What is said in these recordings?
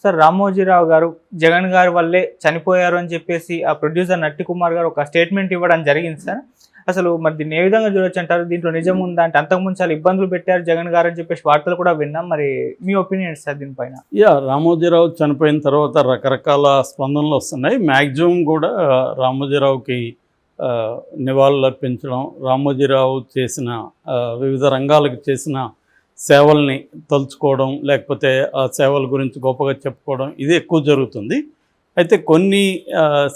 Sir Ramoji Rao గారు జగన్ గారి వల్లే చనిపోయారు అని చెప్పేసి ఆ ప్రొడ్యూసర్ నట్టి కుమార్ గారు ఒక స్టేట్మెంట్ ఇవ్వడం జరిగింది సార్. అసలు మరి దీన్ని ఏ విధంగా చూడొచ్చు అంటారు? దీంట్లో నిజం ఉందా? అంటే అంతకుముందు చాలా ఇబ్బందులు పెట్టారు జగన్ గారు అని చెప్పేసి వార్తలు కూడా విన్నాం. మరి మీ ఒపీనియన్ సార్ దీనిపైన? రామోజీరావు చనిపోయిన తర్వాత రకరకాల స్పందనలు వస్తున్నాయి. మ్యాక్సిమం కూడా రామోజీరావుకి నివాళులు అర్పించడం, రామోజీరావు చేసిన వివిధ రంగాలకు చేసిన సేవల్ని తలుచుకోవడం, లేకపోతే ఆ సేవల గురించి గొప్పగా చెప్పుకోవడం, ఇది ఎక్కువ జరుగుతుంది. అయితే కొన్ని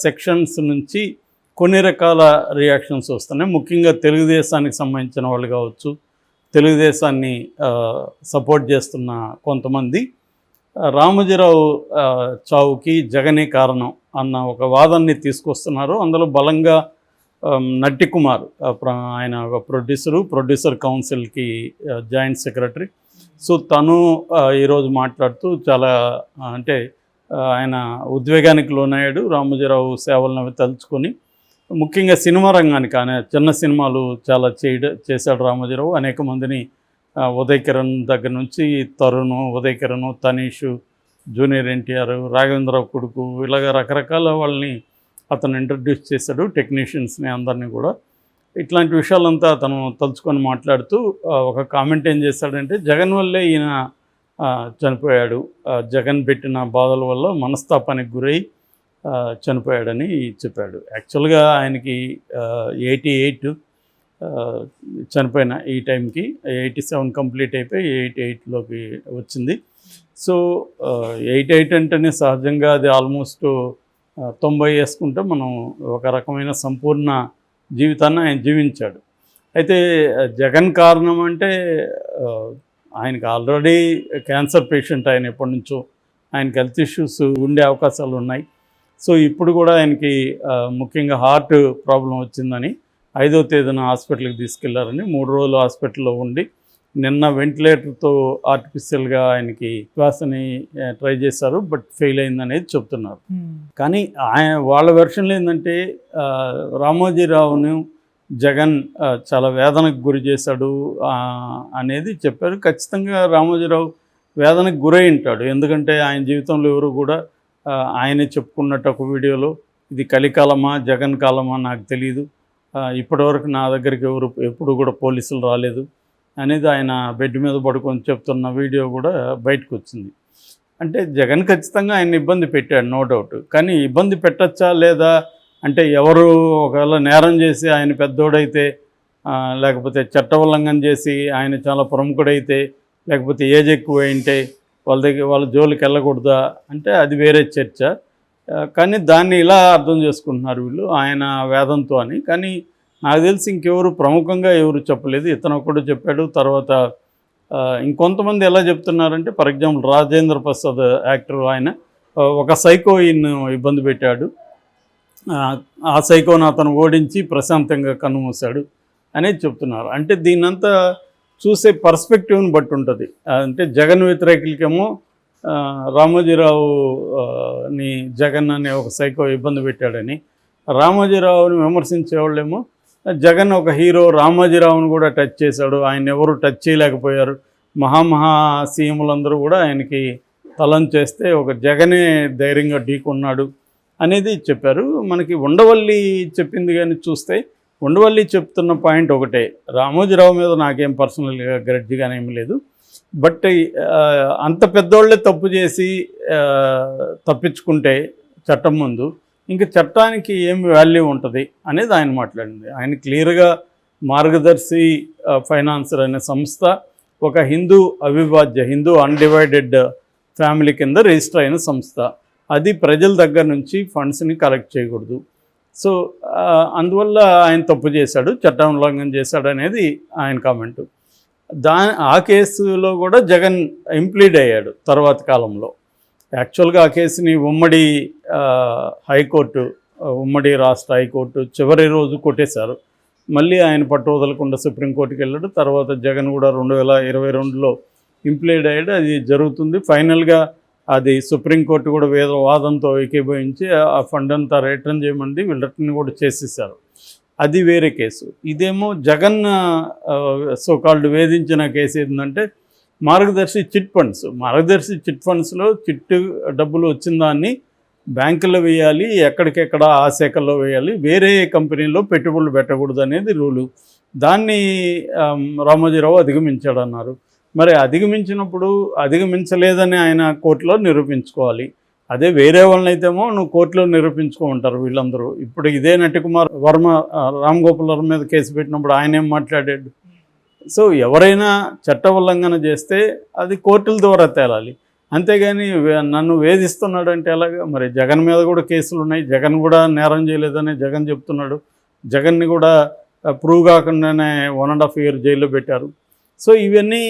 సెక్షన్స్ నుంచి కొన్ని రకాల రియాక్షన్స్ వస్తున్నాయి. ముఖ్యంగా తెలుగుదేశానికి సంబంధించిన వాళ్ళు కావచ్చు, తెలుగుదేశాన్ని సపోర్ట్ చేస్తున్న కొంతమంది రామోజీరావు చావుకి జగనే కారణం అన్న ఒక వాదనని తీసుకొస్తున్నారు. అందులో బలంగా నట్టి కుమార్, ఆయన ఒక ప్రొడ్యూసర్ కౌన్సిల్కి జాయింట్ సెక్రటరీ. సో తను ఈరోజు మాట్లాడుతూ చాలా అంటే ఆయన ఉద్వేగానికి లోనయ్యాడు. రామోజీరావు సేవలను అవి తలుచుకొని, ముఖ్యంగా సినిమా రంగానికి ఆయన చిన్న సినిమాలు చాలా చేశాడు రామోజీరావు. అనేక మందిని ఉదయ్ కిరణ్ దగ్గర నుంచి తరుణ్, ఉదయ్ కిరణ్, తనీష్, జూనియర్ ఎన్టీఆర్, రాఘవేంద్రరావు కొడుకు, ఇలాగ రకరకాల వాళ్ళని అతను ఇంట్రడ్యూస్ చేశాడు, టెక్నీషియన్స్ని అందరినీ కూడా. ఇట్లాంటి విషయాలంతా అతను తలుచుకొని మాట్లాడుతూ ఒక కామెంట్ ఏం చేశాడంటే, జగన్ వల్లే ఈయన చనిపోయాడు, జగన్ పెట్టిన బాధల వల్ల మనస్తాపానికి గురై చనిపోయాడని చెప్పాడు. యాక్చువల్గా ఆయనకి 88 చనిపోయిన ఈ టైంకి 87 కంప్లీట్ అయిపోయి 88లోకి వచ్చింది. సో 88 అంటేనే సహజంగా అది ఆల్మోస్ట్ 90 వేసుకుంటే మనం ఒక రకమైన సంపూర్ణ జీవితాన్ని ఆయన జీవించాడు. అయితే జగన్ కారణం అంటే ఆయనకు ఆల్రెడీ క్యాన్సర్ పేషెంట్, ఆయన ఎప్పటి నుంచో ఆయనకి హెల్త్ ఇష్యూస్ ఉండే అవకాశాలు ఉన్నాయి. సో ఇప్పుడు కూడా ఆయనకి ముఖ్యంగా హార్ట్ ప్రాబ్లం వచ్చిందని 5వ తేదీన హాస్పిటల్కి తీసుకెళ్లారని, 3 రోజులు హాస్పిటల్లో ఉండి నిన్న వెంటిలేటర్తో ఆర్టిఫిషియల్గా ఆయనకి శ్వాసని ట్రై చేశారు, బట్ ఫెయిల్ అయిందనేది చెప్తున్నారు. కానీ వాళ్ళ వెర్షన్లో ఏంటంటే రామోజీరావును జగన్ చాలా వేదనకు గురి చేశాడు అనేది చెప్పారు. ఖచ్చితంగా రామోజీరావు వేదనకు గురై ఉంటాడు. ఎందుకంటే ఆయన జీవితంలో ఎవరు కూడా ఆయనే చెప్పుకున్నట్టు ఒక వీడియోలో, ఇది కలికాలమా జగన్ కాలమా నాకు తెలియదు, ఇప్పటివరకు నా దగ్గరికి ఎప్పుడు కూడా పోలీసులు రాలేదు అనేది ఆయన బెడ్ మీద పడుకొని చెప్తున్న వీడియో కూడా బయటకు వచ్చింది. అంటే జగన్ ఖచ్చితంగా ఆయన ఇబ్బంది పెట్టాడు, నో డౌట్. కానీ ఇబ్బంది పెట్టచ్చా లేదా అంటే, ఎవరు ఒకవేళ నేరం చేసి ఆయన పెద్దోడైతే, లేకపోతే చట్ట ఉల్లంఘన చేసి ఆయన చాలా ప్రముఖుడైతే, లేకపోతే ఏజ్ ఎక్కువ అయింటే వాళ్ళ జోలికి వెళ్ళకూడదా అంటే అది వేరే చర్చ. కానీ దాన్ని ఇలా అర్థం చేసుకుంటున్నారు వీళ్ళు ఆయన వేదంతో అని. కానీ నాకు తెలిసి ఇంకెవరు ప్రముఖంగా ఎవరు చెప్పలేదు, ఇతను ఒకడు చెప్పాడు. తర్వాత ఇంకొంతమంది ఎలా చెప్తున్నారంటే, for example Rajendra Prasad actor, ఆయన ఒక సైకోయిన్ ఇబ్బంది పెట్టాడు, ఆ సైకోను అతను ఓడించి ప్రశాంతంగా కన్నుమూశాడు అనేది చెప్తున్నారు. అంటే దీన్నంతా చూసే పర్స్పెక్టివ్ని బట్టి ఉంటుంది. అంటే జగన్ వ్యతిరేకులకేమో రామోజీరావుని జగన్ అనే ఒక సైకో ఇబ్బంది పెట్టాడని, రామోజీరావుని విమర్శించేవాళ్ళేమో జగన్ ఒక హీరో, రామోజీరావుని కూడా టచ్ చేశాడు, ఆయన ఎవరు టచ్ చేయలేకపోయారు, మహామహా సీఎంలందరూ కూడా ఆయనకి తలం చేస్తే ఒక జగనే ధైర్యంగా ఢీకొన్నాడు అనేది చెప్పారు. మనకి ఉండవల్లి చెప్పింది కానీ చూస్తే, ఉండవల్లి చెప్తున్న పాయింట్ ఒకటే, రామోజీరావు మీద నాకేం పర్సనల్గా గ్రడ్జిగానే ఏమి లేదు, బట్ అంత పెద్దోళ్ళే తప్పు చేసి తప్పించుకుంటే చట్టం ముందు ఇంకా చట్టానికి ఏం వాల్యూ ఉంటుంది అనేది ఆయన మాట్లాడింది. ఆయన క్లియర్గా మార్గదర్శి ఫైనాన్సర్ అనే సంస్థ ఒక హిందూ అవిభాజ్య, హిందూ అన్డివైడెడ్ ఫ్యామిలీ కింద రిజిస్టర్ అయిన సంస్థ. అది ప్రజల దగ్గర నుంచి ఫండ్స్ని కలెక్ట్ చేయకూడదు. సో అందువల్ల ఆయన తప్పు చేశాడు, చట్టం ఉల్లంఘన చేశాడు అనేది ఆయన కామెంటు. ఆ కేసులో కూడా జగన్ ఇంప్లీడ్ అయ్యాడు తర్వాత కాలంలో. యాక్చువల్గా ఆ కేసుని ఉమ్మడి హైకోర్టు, ఉమ్మడి రాష్ట్ర హైకోర్టు చివరి రోజు కొట్టేశారు. మళ్ళీ ఆయన పట్టు వదలకుండా సుప్రీంకోర్టుకి వెళ్ళాడు. తర్వాత జగన్ కూడా 2022లో ఇంప్లీడ్ అయ్యాడు. అది జరుగుతుంది. ఫైనల్గా అది సుప్రీంకోర్టు కూడా వాదంతో ఏకీభవించి ఆ ఫండ్ అంతా రిటర్న్ చేయమంది, వీళ్ళు రిటర్న్ కూడా చేసేసారు. అది వేరే కేసు. ఇదేమో జగన్ సో కాల్డ్ వేధించిన కేసు ఏంటంటే, మార్గదర్శి చిట్ ఫండ్స్లో చిట్టు డబ్బులు వచ్చిన దాన్ని బ్యాంకుల్లో వేయాలి, ఎక్కడికెక్కడ ఆ శాఖల్లో వేయాలి, వేరే కంపెనీలో పెట్టుబడులు పెట్టకూడదు అనేది రూలు. దాన్ని రామోజీరావు అధిగమించాడన్నారు. మరి అధిగమించినప్పుడు అధిగమించలేదని ఆయన కోర్టులో నిరూపించుకోవాలి. అదే వేరే వాళ్ళనైతేమో నువ్వు కోర్టులో నిరూపించుకోమంటారు వీళ్ళందరూ. ఇప్పుడు ఇదే నటికుమార్ వర్మ రామ్ గోపాల్ వర్మ మీద కేసు పెట్టినప్పుడు ఆయన ఏం మాట్లాడాడు? సో ఎవరైనా చట్ట ఉల్లంఘన చేస్తే అది కోర్టుల ద్వారా తేలాలి, అంతేగాని నన్ను వేధిస్తున్నాడు అంటే ఎలాగా? మరి జగన్ మీద కూడా కేసులు ఉన్నాయి, జగన్ కూడా నేరం చేయలేదని జగన్ చెప్తున్నాడు. జగన్ని కూడా ప్రూవ్ కాకుండానే 1.5 year జైల్లో పెట్టారు. సో ఇవన్నీ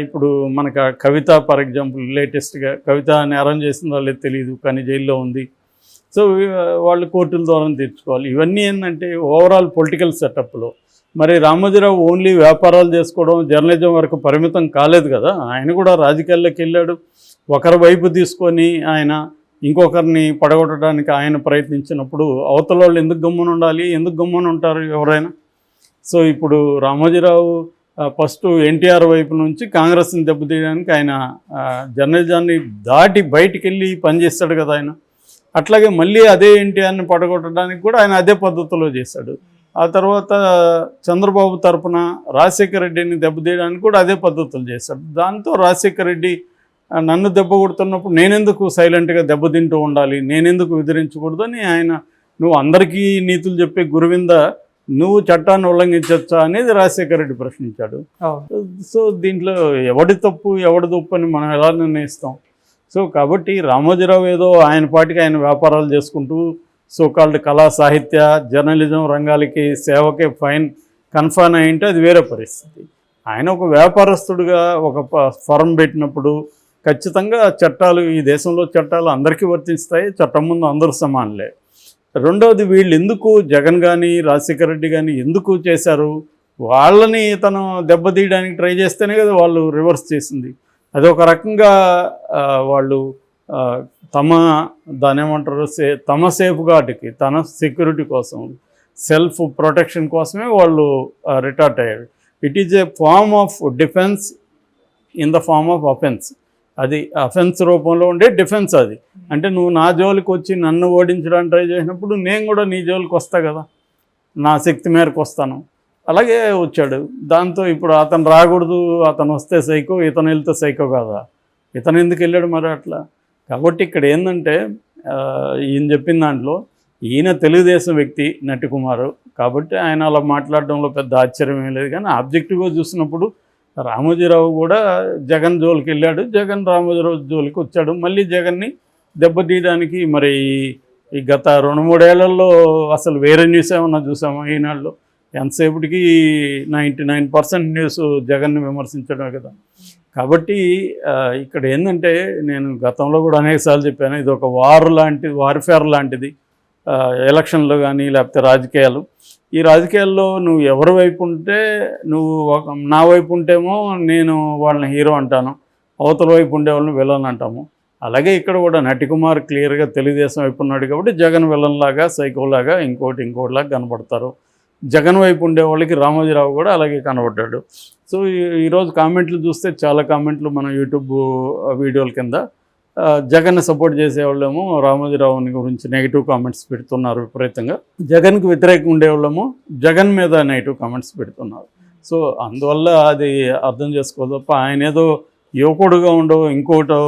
ఇప్పుడు మనకు కవిత ఫర్ ఎగ్జాంపుల్ లేటెస్ట్గా కవిత నేరం చేసిందో లేదో తెలియదు, కానీ జైల్లో ఉంది. సో వాళ్ళు కోర్టుల ద్వారా తీర్చుకోవాలి. ఇవన్నీ ఏంటంటే ఓవరాల్ పొలిటికల్ సెటప్లో మరి రామోజీరావు ఓన్లీ వ్యాపారాలు చేసుకోవడం, జర్నలిజం వరకు పరిమితం కాలేదు కదా. ఆయన కూడా రాజకీయాల్లోకి వెళ్ళాడు. ఒకరి వైపు తీసుకొని ఆయన ఇంకొకరిని పడగొట్టడానికి ఆయన ప్రయత్నించినప్పుడు అవతల వాళ్ళు ఎందుకు గమ్మున ఉండాలి? ఎందుకు గమ్మున ఉంటారు ఎవరైనా? సో ఇప్పుడు రామోజీరావు ఫస్ట్ ఎన్టీఆర్ వైపు నుంచి కాంగ్రెస్ని దెబ్బతీయడానికి ఆయన జర్నలిజాన్ని దాటి బయటికి వెళ్ళి పనిచేస్తాడు కదా ఆయన. అట్లాగే మళ్ళీ అదే ఎన్టీఆర్ని పడగొట్టడానికి కూడా ఆయన అదే పద్ధతిలో చేశాడు. ఆ తర్వాత చంద్రబాబు తరపున రాజశేఖర రెడ్డిని దెబ్బతీయడానికి కూడా అదే పద్ధతులు చేశాడు. దాంతో రాజశేఖర రెడ్డి నన్ను దెబ్బ కొడుతున్నప్పుడు నేనెందుకు సైలెంట్గా దెబ్బతింటూ ఉండాలి, నేనెందుకు ఎదిరించకూడదు అని ఆయన, నువ్వు అందరికీ నీతులు చెప్పే గురువింద నువ్వు చట్టాన్ని ఉల్లంఘించవచ్చా అనేది రాజశేఖర రెడ్డి ప్రశ్నించాడు. సో దీంట్లో ఎవడి తప్పు ఎవడి తప్పు అని మనం ఎలా నిర్ణయిస్తాం? సో కాబట్టి రామోజీరావు ఏదో ఆయన పాటికి ఆయన వ్యాపారాలు చేసుకుంటూ సోకాల్డ్ కళా సాహిత్య జర్నలిజం రంగాలకి సేవకే కన్ఫర్మ్ అయింటే అది వేరే పరిస్థితి. ఆయన ఒక వ్యాపారస్తుడిగా ఒక ఫర్మ్ పెట్టినప్పుడు ఖచ్చితంగా చట్టాలు, ఈ దేశంలో చట్టాలు అందరికీ వర్తిస్తాయి, చట్టం ముందు అందరూ సమానులే. రెండవది, వీళ్ళు ఎందుకు జగన్ కానీ రాజశేఖర రెడ్డి కానీ ఎందుకు చేశారు? వాళ్ళని తను దెబ్బతీయడానికి ట్రై చేస్తేనే కదా వాళ్ళు రివర్స్ చేసింది. అది ఒక రకంగా వాళ్ళు దాని ఏమంటారు, తమ సేఫ్ గార్డ్కి, తన సెక్యూరిటీ కోసం, సెల్ఫ్ ప్రొటెక్షన్ కోసమే వాళ్ళు రిటార్ట్ అయ్యారు. It is a form of defence in the form of offence. అది అఫెన్స్ రూపంలో ఉండే డిఫెన్స్. అది అంటే నువ్వు నా జోలికి వచ్చి నన్ను ఓడించడానికి ట్రై చేసినప్పుడు నేను కూడా నీ జోలికి వస్తా కదా, నా శక్తి మేరకు వస్తాను. అలాగే వచ్చాడు. దాంతో ఇప్పుడు అతను రాకూడదు, అతను వస్తే సైకో, ఇతను వెళ్తే సైకో కాదా? ఇతను ఎందుకు వెళ్ళాడు మరి అట్లా? కాబట్టి ఇక్కడ ఏంటంటే ఈయన చెప్పిన దాంట్లో ఈయన తెలుగుదేశం వ్యక్తి నటికుమారు కాబట్టి ఆయన అలా మాట్లాడడంలో పెద్ద ఆశ్చర్యం ఏం లేదు. కానీ ఆబ్జెక్టివ్గా చూసినప్పుడు రామోజీరావు కూడా జగన్ జోలికి వెళ్ళాడు, జగన్ రామోజీరావు జోలికి వచ్చాడు. మళ్ళీ జగన్ని దెబ్బతీయడానికి మరి ఈ గత 2-3 ఏళ్లలో అసలు వేరే న్యూస్ ఏమన్నా చూసామా? ఈనాడులో ఎంతసేపటికి 99% న్యూస్ జగన్ని విమర్శించడమే కదా. కాబట్టి ఇక్కడ ఏంటంటే నేను గతంలో కూడా అనేకసార్లు చెప్పాను, ఇది ఒక వార్ఫేర్ లాంటిది. ఎలక్షన్లు కానీ లేకపోతే రాజకీయాలు, ఈ రాజకీయాల్లో నువ్వు ఎవరి వైపు ఉంటే, నువ్వు నా వైపు ఉంటేమో నేను వాళ్ళని హీరో అంటాను, అవతల వైపు ఉండే వాళ్ళని విలన్ అంటాము. అలాగే ఇక్కడ కూడా నటికుమార్ క్లియర్గా తెలుగుదేశం వైపు ఉన్నాడు కాబట్టి జగన్ విలన్లాగా, సైకోలాగా, ఇంకోటిలాగా కనబడతారు. జగన్ వైపు ఉండే వాళ్ళకి రామోజీరావు కూడా అలాగే కనబడ్డాడు. సో ఈరోజు కామెంట్లు చూస్తే చాలా కామెంట్లు మన యూట్యూబ్ వీడియోల కింద జగన్ని సపోర్ట్ చేసేవాళ్ళేమో రామోజీరావుని గురించి నెగిటివ్ కామెంట్స్ పెడుతున్నారు విపరీతంగా, జగన్కి వ్యతిరేకంగా ఉండేవాళ్ళేమో జగన్ మీద నెగిటివ్ కామెంట్స్ పెడుతున్నారు. సో అందువల్ల అది అర్థం చేసుకోవాలి తప్ప ఆయన ఏదో యువకుడుగా ఉండవు ఇంకోటో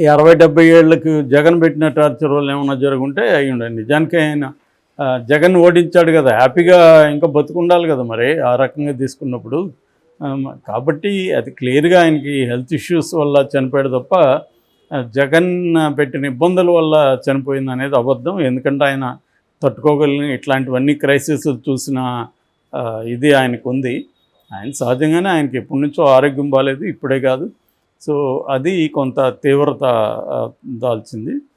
60-70 ఏళ్ళకి జగన్ పెట్టిన టార్చర్ వల్ల ఏమన్నా జరుగుంటే అయ్యి ఉండే. నిజానికి ఆయన జగన్ ఓడించాడు కదా, హ్యాపీగా ఇంకా బతుకుండాలి కదా మరి ఆ రకంగా తీసుకున్నప్పుడు. కాబట్టి అది క్లియర్గా ఆయనకి హెల్త్ ఇష్యూస్ వల్ల చనిపోయాడు తప్ప జగన్ పెట్టిన ఇబ్బందుల వల్ల చనిపోయింది అనేది అబద్ధం. ఎందుకంటే ఆయన తట్టుకోగలిగిన ఇట్లాంటివన్నీ క్రైసిస్ చూసిన ఇది ఆయనకు ఉంది. ఆయన సహజంగానే ఆయనకి ఎప్పటి నుంచో ఆరోగ్యం బాగాలేదు, ఇప్పుడే కాదు. సో అది కొంత తీవ్రత దాల్చింది.